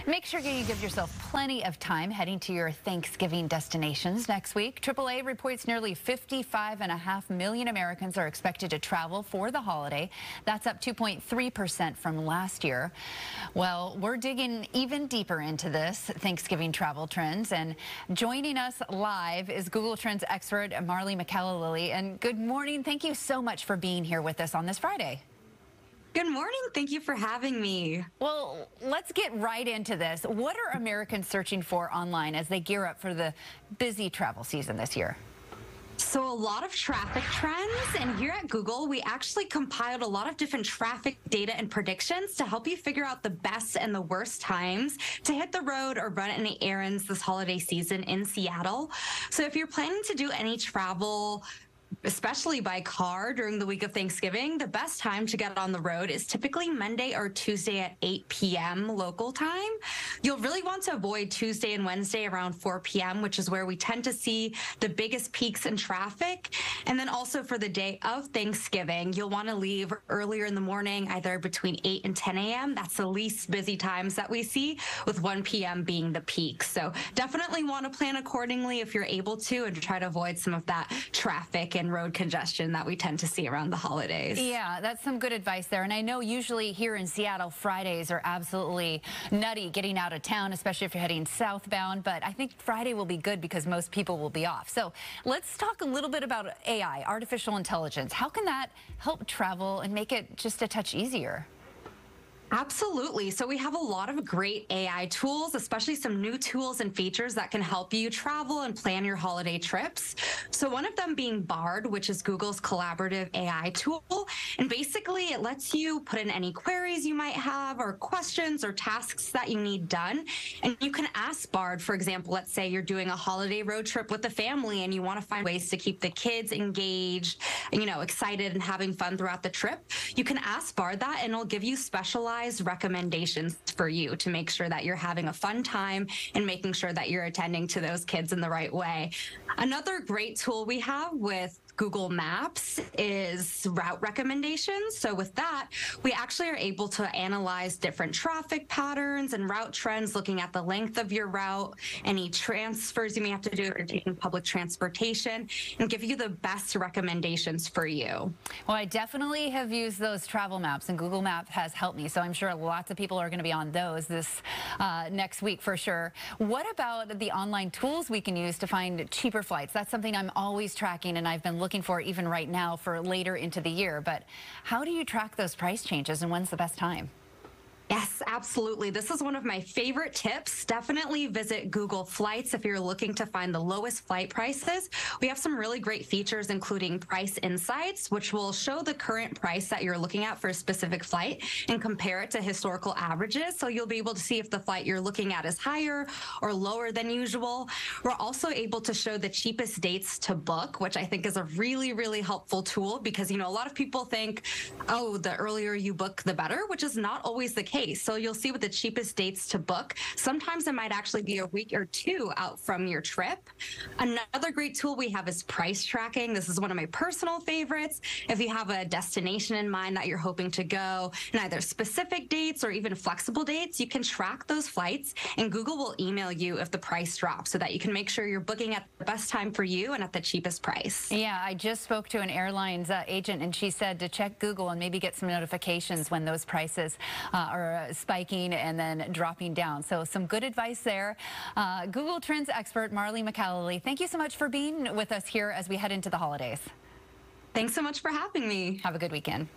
Make sure you give yourself plenty of time heading to your Thanksgiving destinations next week. AAA reports nearly 55.5 million Americans are expected to travel for the holiday. That's up 2.3% from last year. Well, we're digging even deeper into this Thanksgiving travel trends, and joining us live is Google Trends expert Marley McCallilly. And good morning. Thank you so much for being here with us on this Friday. Good morning. Thank you for having me. Well, let's get right into this. What are Americans searching for online as they gear up for the busy travel season this year? So a lot of traffic trends, and here at Google, we actually compiled a lot of different traffic data and predictions to help you figure out the best and the worst times to hit the road or run any errands this holiday season in Seattle. So if you're planning to do any travel, especially by car during the week of Thanksgiving, the best time to get on the road is typically Monday or Tuesday at 8 p.m. local time. You'll really want to avoid Tuesday and Wednesday around 4 p.m., which is where we tend to see the biggest peaks in traffic. And then also for the day of Thanksgiving, you'll want to leave earlier in the morning, either between 8 and 10 a.m. That's the least busy times that we see, with 1 p.m. being the peak. So definitely want to plan accordingly if you're able to, and try to avoid some of that traffic and road congestion that we tend to see around the holidays. Yeah, that's some good advice there. And I know usually here in Seattle, Fridays are absolutely nutty getting out of town, especially if you're heading southbound. But I think Friday will be good because most people will be off. So let's talk a little bit about AI, artificial intelligence. How can that help travel and make it just a touch easier? Absolutely. So we have a lot of great AI tools, especially some new tools and features that can help you travel and plan your holiday trips. So one of them being Bard, which is Google's collaborative AI tool. And basically it lets you put in any queries you might have, or questions or tasks that you need done. And you can ask Bard, for example, let's say you're doing a holiday road trip with the family and you want to find ways to keep the kids engaged, excited and having fun throughout the trip. You can ask Bard that, and it'll give you specialized recommendations for you to make sure that you're having a fun time and making sure that you're attending to those kids in the right way. Another great tool we have with Google Maps is route recommendations. So with that, we actually are able to analyze different traffic patterns and route trends, looking at the length of your route, any transfers you may have to do if you're taking public transportation, and give you the best recommendations for you. Well, I definitely have used those travel maps, and Google Maps has helped me. So I'm sure lots of people are going to be on those this next week for sure. What about the online tools we can use to find cheaper flights? That's something I'm always tracking, and I've been looking for even right now for later into the year. But how do you track those price changes, and when's the best time? Yes, absolutely. This is one of my favorite tips. Definitely visit Google Flights if you're looking to find the lowest flight prices. We have some really great features, including Price Insights, which will show the current price that you're looking at for a specific flight and compare it to historical averages. So you'll be able to see if the flight you're looking at is higher or lower than usual. We're also able to show the cheapest dates to book, which I think is a really, really helpful tool, because, a lot of people think, oh, the earlier you book, the better, which is not always the case. So you'll see with the cheapest dates to book, sometimes it might actually be a week or two out from your trip. Another great tool we have is price tracking. This is one of my personal favorites. If you have a destination in mind that you're hoping to go, and either specific dates or even flexible dates, you can track those flights, and Google will email you if the price drops, so that you can make sure you're booking at the best time for you and at the cheapest price. Yeah, I just spoke to an airlines agent, and she said to check Google and maybe get some notifications when those prices are spiking and then dropping down. So some good advice there. Google Trends expert Marley McCallilly, thank you so much for being with us here as we head into the holidays. Thanks so much for having me. Have a good weekend.